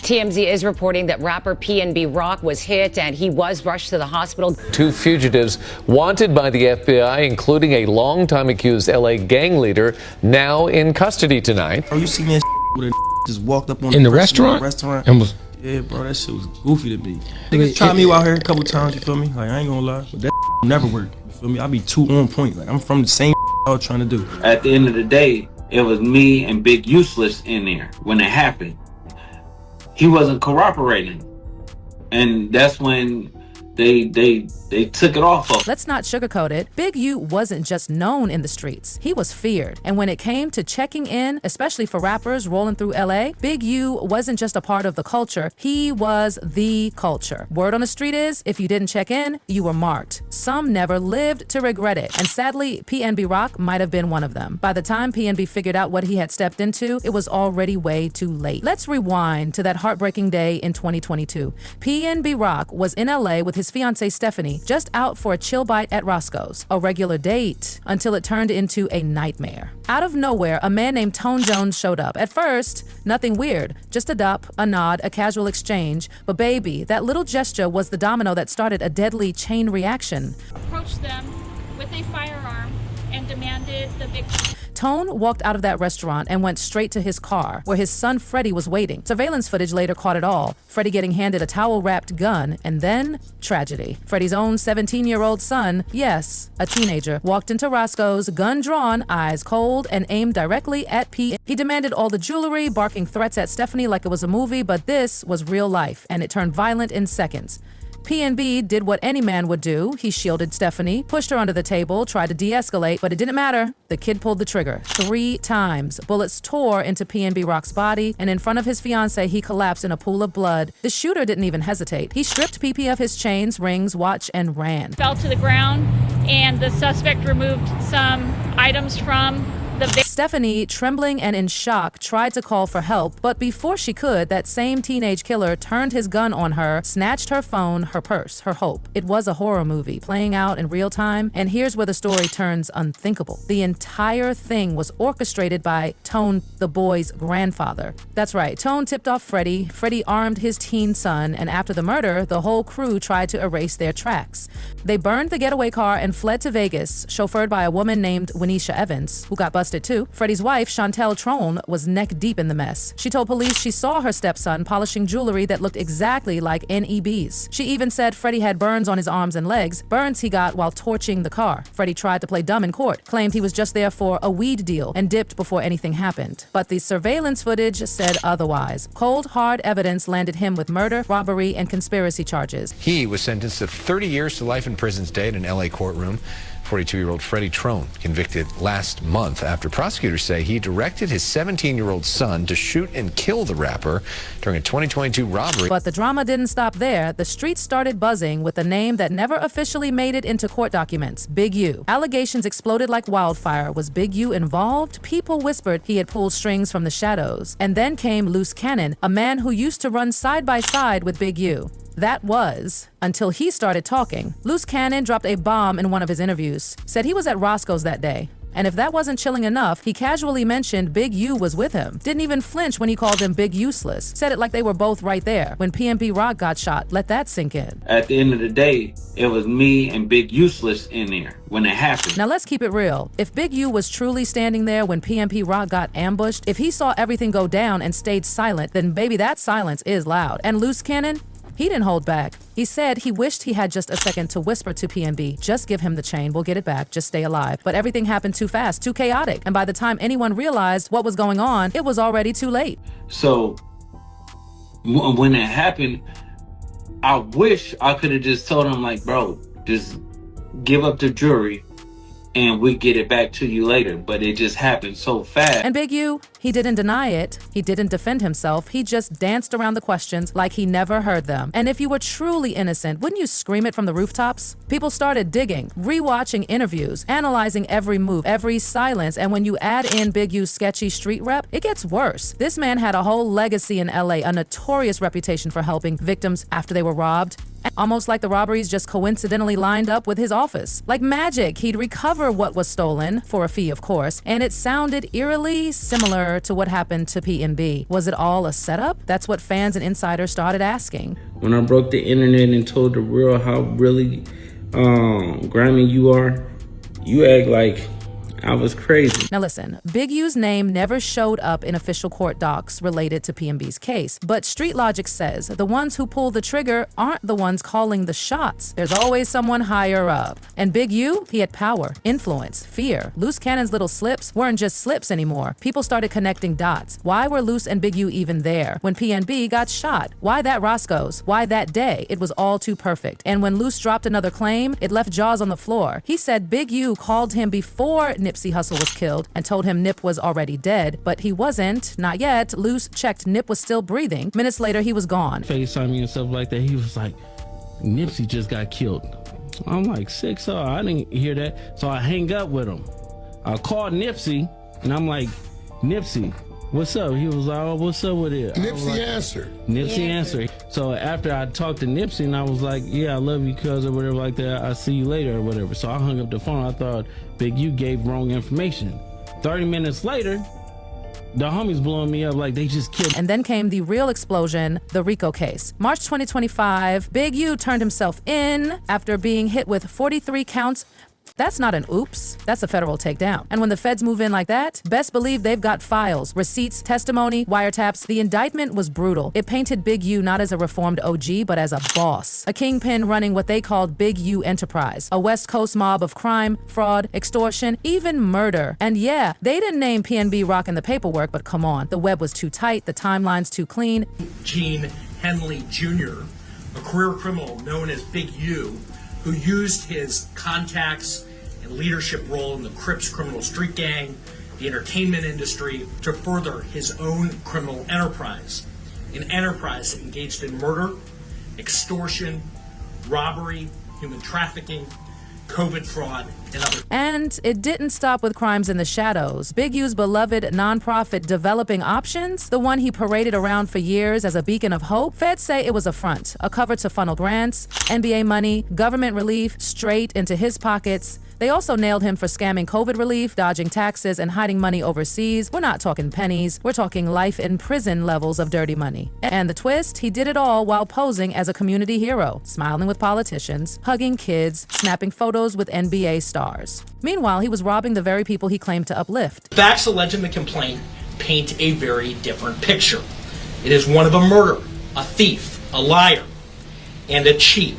TMZ is reporting that rapper PnB Rock was hit and he was rushed to the hospital. 2 fugitives wanted by the FBI, including a longtime accused LA gang leader, now in custody tonight. Oh, you see that with a just walked up on in the restaurant and was, yeah, bro, that shit was goofy to me. Niggas tried me out here a couple times, you feel me? Like, I ain't gonna lie, but that never worked. You feel me? I be too on point. Like, I'm from the same I was trying to do. At the end of the day, it was me and Big Useless in there when it happened. He wasn't cooperating, and that's when they took it off of. Let's not sugarcoat it. Big U wasn't just known in the streets. He was feared. And when it came to checking in, especially for rappers rolling through LA, Big U wasn't just a part of the culture. He was the culture. Word on the street is, if you didn't check in, you were marked. Some never lived to regret it. And sadly, PnB Rock might have been one of them. By the time PnB figured out what he had stepped into, it was already way too late. Let's rewind to that heartbreaking day in 2022. PnB Rock was in LA with his fiancée Stephanie, just out for a chill bite at Roscoe's, a regular date, until it turned into a nightmare. Out of nowhere, a man named Tone Jones showed up. At first, nothing weird, just a dup, a nod, a casual exchange, but baby, that little gesture was the domino that started a deadly chain reaction. Approached them with a firearm and demanded the victim. Tone walked out of that restaurant and went straight to his car, where his son Freddie was waiting. Surveillance footage later caught it all. Freddie getting handed a towel-wrapped gun, and then tragedy. Freddie's own 17-year-old son, yes, a teenager, walked into Roscoe's, gun drawn, eyes cold, and aimed directly at P. He demanded all the jewelry, barking threats at Stephanie like it was a movie, but this was real life, and it turned violent in seconds. PnB did what any man would do. He shielded Stephanie, pushed her under the table, tried to de-escalate, but it didn't matter. The kid pulled the trigger 3 times. Bullets tore into PnB Rock's body, and in front of his fiancée, he collapsed in a pool of blood. The shooter didn't even hesitate. He stripped PP of his chains, rings, watch, and ran. Fell to the ground, and the suspect removed some items from the victim. Stephanie, trembling and in shock, tried to call for help, but before she could, that same teenage killer turned his gun on her, snatched her phone, her purse, her hope. It was a horror movie playing out in real time, and here's where the story turns unthinkable. The entire thing was orchestrated by Tone, the boy's grandfather. That's right, Tone tipped off Freddie. Freddie armed his teen son, and after the murder, the whole crew tried to erase their tracks. They burned the getaway car and fled to Vegas, chauffeured by a woman named Winesha Evans, who got busted too. Freddie's wife, Chantel Trone, was neck deep in the mess. She told police she saw her stepson polishing jewelry that looked exactly like NEB's. She even said Freddie had burns on his arms and legs, burns he got while torching the car. Freddie tried to play dumb in court, claimed he was just there for a weed deal, and dipped before anything happened. But the surveillance footage said otherwise. Cold, hard evidence landed him with murder, robbery, and conspiracy charges. He was sentenced to 30 years to life in prison today in an LA courtroom. 42-year-old Freddie Trone convicted last month after prosecutors say he directed his 17-year-old son to shoot and kill the rapper during a 2022 robbery. But the drama didn't stop there. The streets started buzzing with a name that never officially made it into court documents, Big U. Allegations exploded like wildfire. Was Big U involved? People whispered he had pulled strings from the shadows. And then came Luce, a man who used to run side by side with Big U. That was until he started talking. Luce dropped a bomb in one of his interviews, said he was at Roscoe's that day. And if that wasn't chilling enough, he casually mentioned Big U was with him. Didn't even flinch when he called him Big Useless. Said it like they were both right there. When PnB Rock got shot, let that sink in. At the end of the day, it was me and Big Useless in there when it happened. Now let's keep it real. If Big U was truly standing there when PnB Rock got ambushed, if he saw everything go down and stayed silent, then baby, that silence is loud. And Luce, he didn't hold back. He said he wished he had just a second to whisper to PnB, just give him the chain, we'll get it back, just stay alive. But everything happened too fast, too chaotic. And by the time anyone realized what was going on, it was already too late. So when it happened, I wish I could have just told him, like, bro, just give up the jury and we get it back to you later. But it just happened so fast. And Big U, he didn't deny it. He didn't defend himself. He just danced around the questions like he never heard them. And if you were truly innocent, wouldn't you scream it from the rooftops? People started digging, rewatching interviews, analyzing every move, every silence. And when you add in Big U's sketchy street rep, it gets worse. This man had a whole legacy in LA, a notorious reputation for helping victims after they were robbed. Almost like the robberies just coincidentally lined up with his office. Like magic, he'd recover what was stolen, for a fee of course, and it sounded eerily similar to what happened to PnB. Was it all a setup? That's what fans and insiders started asking. When I broke the internet and told the world how really grimy you are, you act like I was crazy. Now listen, Big U's name never showed up in official court docs related to PnB's case, but street logic says the ones who pull the trigger aren't the ones calling the shots. There's always someone higher up. And Big U, he had power, influence, fear. Luce Cannon's little slips weren't just slips anymore. People started connecting dots. Why were Luce and Big U even there when PnB got shot? Why that Roscoe's? Why that day? It was all too perfect. And when Luce dropped another claim, it left Jaws on the floor. He said Big U called him before Nipsey Hussle was killed and told him Nip was already dead, but he wasn't, not yet. Luce checked Nip was still breathing. Minutes later, he was gone. FaceTime me and stuff like that. He was like, Nipsey just got killed. I'm like, sick, so I didn't hear that. So I hang up with him. I called Nipsey and I'm like, Nipsey, what's up? He was like, oh, what's up with it? Nipsey answered. Nipsey answered. So after I talked to Nipsey and I was like, yeah, I love you, cuz, or whatever like that. I'll see you later or whatever. So I hung up the phone. I thought Big U gave wrong information. 30 minutes later, the homies blowing me up like they just killed. And then came the real explosion, the RICO case. March 2025, Big U turned himself in after being hit with 43 counts. That's not an oops, that's a federal takedown. And when the feds move in like that, best believe they've got files, receipts, testimony, wiretaps. The indictment was brutal. It painted Big U not as a reformed OG, but as a boss. A kingpin running what they called Big U Enterprise, a West Coast mob of crime, fraud, extortion, even murder. And yeah, they didn't name PnB Rock in the paperwork, but come on, the web was too tight, the timeline's too clean. Gene Henley Jr., a career criminal known as Big U, who used his contacts and leadership role in the Crips criminal street gang, the entertainment industry, to further his own criminal enterprise. An enterprise that engaged in murder, extortion, robbery, human trafficking, COVID fraud, and other. And it didn't stop with crimes in the shadows. Big U's beloved nonprofit Developing Options, the one he paraded around for years as a beacon of hope, feds say it was a front, a cover to funnel grants, NBA money, government relief straight into his pockets. They also nailed him for scamming COVID relief, dodging taxes, and hiding money overseas. We're not talking pennies, we're talking life in prison levels of dirty money. And the twist, he did it all while posing as a community hero, smiling with politicians, hugging kids, snapping photos with NBA stars. Meanwhile, he was robbing the very people he claimed to uplift. Facts alleged in the complaint paint a very different picture. It is one of a murderer, a thief, a liar, and a cheat.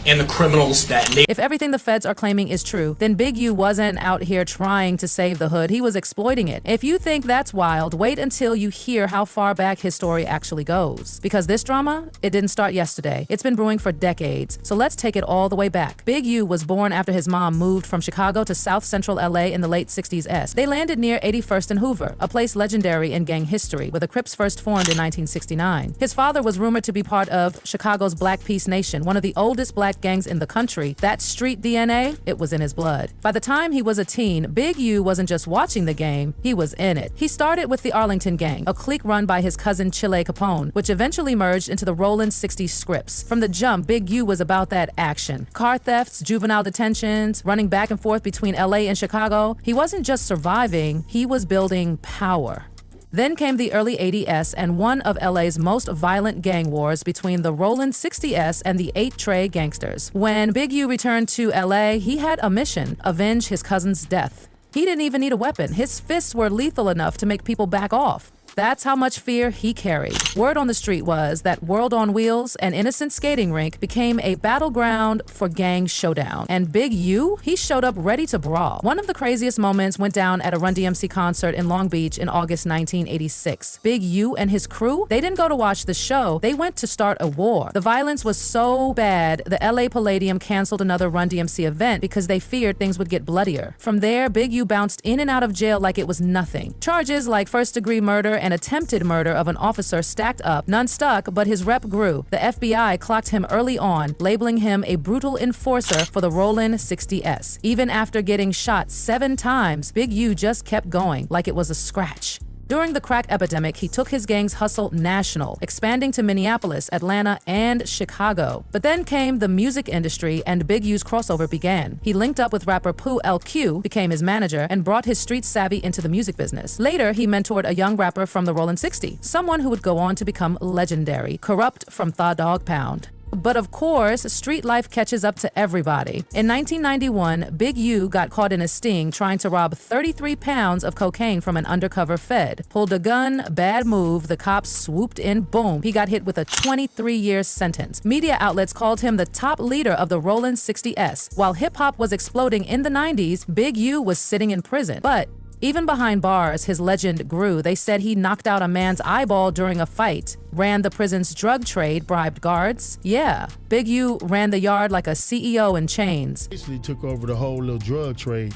And the criminals that If everything the feds are claiming is true, then Big U wasn't out here trying to save the hood. He was exploiting it. If you think that's wild, wait until you hear how far back his story actually goes. Because this drama, it didn't start yesterday. It's been brewing for decades. So let's take it all the way back. Big U was born after his mom moved from Chicago to South Central LA in the late 60s. They landed near 81st and Hoover, a place legendary in gang history, where the Crips first formed in 1969. His father was rumored to be part of Chicago's Black Peace Nation, one of the oldest black gangs in the country. That street DNA, it was in his blood. By the time he was a teen, Big U wasn't just watching the game, he was in it. He started with the Arlington Gang, a clique run by his cousin Chile Capone, which eventually merged into the Rollin' 60s Scripts. From the jump, Big U was about that action. Car thefts, juvenile detentions, running back and forth between LA and Chicago. He wasn't just surviving, he was building power. Then came the early 80s and one of LA's most violent gang wars between the Rollin' 60s and the 8 Trey gangsters. When Big U returned to LA, he had a mission: avenge his cousin's death. He didn't even need a weapon. His fists were lethal enough to make people back off. That's how much fear he carried. Word on the street was that World on Wheels, an innocent skating rink, became a battleground for gang showdown. And Big U, he showed up ready to brawl. One of the craziest moments went down at a Run DMC concert in Long Beach in August 1986. Big U and his crew, they didn't go to watch the show, they went to start a war. The violence was so bad, the LA Palladium canceled another Run DMC event because they feared things would get bloodier. From there, Big U bounced in and out of jail like it was nothing. Charges like first-degree murder and attempted murder of an officer stacked up. None stuck, but his rep grew. The FBI clocked him early on, labeling him a brutal enforcer for the Rollin' 60s. Even after getting shot 7 times, Big U just kept going like it was a scratch. During the crack epidemic, he took his gang's hustle national, expanding to Minneapolis, Atlanta, and Chicago. But then came the music industry and Big U's crossover began. He linked up with rapper Pooh LQ, became his manager, and brought his street savvy into the music business. Later, he mentored a young rapper from the Rollin' 60, someone who would go on to become legendary, Corrupt from Tha Dog Pound. But of course, street life catches up to everybody. In 1991, Big U got caught in a sting trying to rob 33 pounds of cocaine from an undercover Fed. Pulled a gun, bad move, the cops swooped in, boom, he got hit with a 23-year sentence. Media outlets called him the top leader of the Rollin' 60s. While hip-hop was exploding in the 90s, Big U was sitting in prison. But even behind bars, his legend grew. They said he knocked out a man's eyeball during a fight, ran the prison's drug trade, bribed guards. Yeah, Big U ran the yard like a CEO in chains. Basically took over the whole little drug trade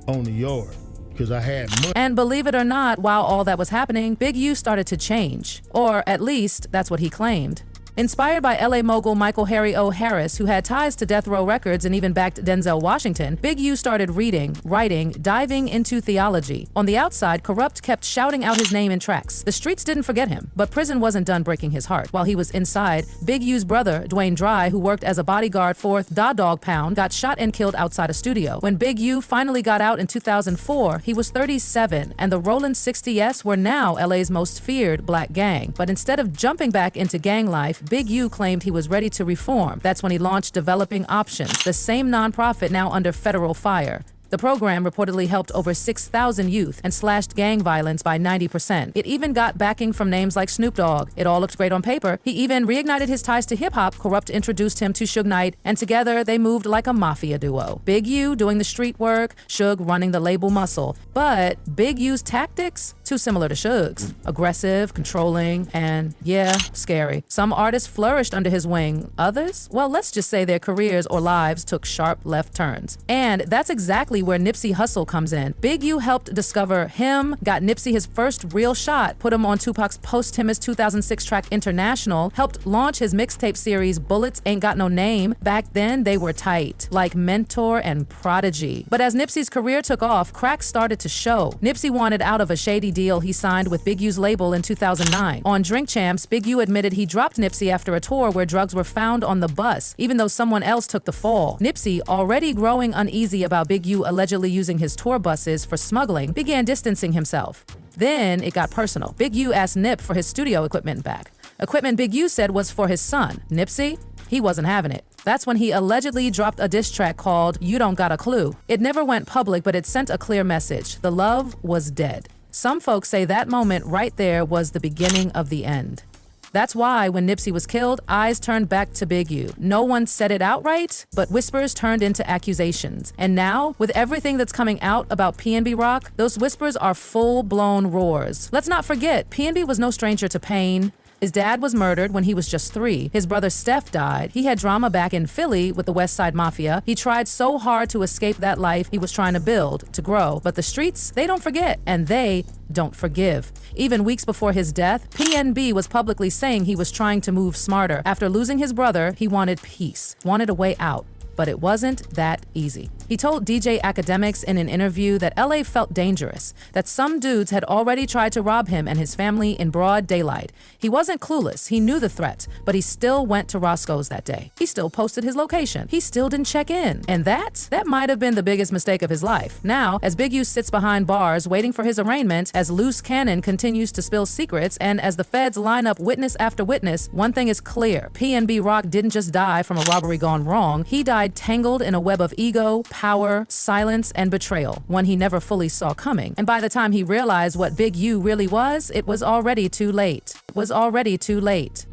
on the yard because I had money. And believe it or not, while all that was happening, Big U started to change. Or at least, that's what he claimed. Inspired by LA mogul Michael Harry O. Harris, who had ties to Death Row Records and even backed Denzel Washington, Big U started reading, writing, diving into theology. On the outside, Corrupt kept shouting out his name in tracks. The streets didn't forget him, but prison wasn't done breaking his heart. While he was inside, Big U's brother, Dwayne Dry, who worked as a bodyguard for Tha Dog Pound, got shot and killed outside a studio. When Big U finally got out in 2004, he was 37, and the Rollin' 60s were now LA's most feared black gang. But instead of jumping back into gang life, Big U claimed he was ready to reform. That's when he launched Developing Options, the same nonprofit now under federal fire. The program reportedly helped over 6,000 youth and slashed gang violence by 90%. It even got backing from names like Snoop Dogg. It all looked great on paper. He even reignited his ties to hip-hop. Corrupt introduced him to Suge Knight, and together they moved like a mafia duo. Big U doing the street work, Suge running the label muscle. But Big U's tactics? Too similar to Suge's. Aggressive, controlling, and yeah, scary. Some artists flourished under his wing. Others? Well, let's just say their careers or lives took sharp left turns. And that's exactly where Nipsey Hussle comes in. Big U helped discover him, got Nipsey his first real shot, put him on Tupac's posthumous 2006 track International, helped launch his mixtape series Bullets Ain't Got No Name. Back then, they were tight, like mentor and prodigy. But as Nipsey's career took off, cracks started to show. Nipsey wanted out of a shady deal he signed with Big U's label in 2009. On Drink Champs, Big U admitted he dropped Nipsey after a tour where drugs were found on the bus, even though someone else took the fall. Nipsey, already growing uneasy about Big U allegedly using his tour buses for smuggling, began distancing himself. Then it got personal. Big U asked Nip for his studio equipment back. Equipment Big U said was for his son. Nipsey? He wasn't having it. That's when he allegedly dropped a diss track called You Don't Got a Clue. It never went public, but it sent a clear message. The love was dead. Some folks say that moment right there was the beginning of the end. That's why when Nipsey was killed, eyes turned back to Big U. No one said it outright, but whispers turned into accusations. And now, with everything that's coming out about PnB Rock, those whispers are full-blown roars. Let's not forget, PnB was no stranger to pain. His dad was murdered when he was just 3. His brother Steph died. He had drama back in Philly with the West Side Mafia. He tried so hard to escape that life he was trying to build, to grow. But the streets, they don't forget, and they don't forgive. Even weeks before his death, PnB was publicly saying he was trying to move smarter. After losing his brother, he wanted peace, wanted a way out. But it wasn't that easy. He told DJ Academics in an interview that LA felt dangerous, that some dudes had already tried to rob him and his family in broad daylight. He wasn't clueless, he knew the threat, but he still went to Roscoe's that day. He still posted his location. He still didn't check in. And that might have been the biggest mistake of his life. Now, as Big U sits behind bars waiting for his arraignment, as Luce Cannon continues to spill secrets, and as the feds line up witness after witness, one thing is clear. PnB Rock didn't just die from a robbery gone wrong. He died tangled in a web of ego, power, silence, and betrayal, one he never fully saw coming. And by the time he realized what Big U really was, it was already too late. It was already too late.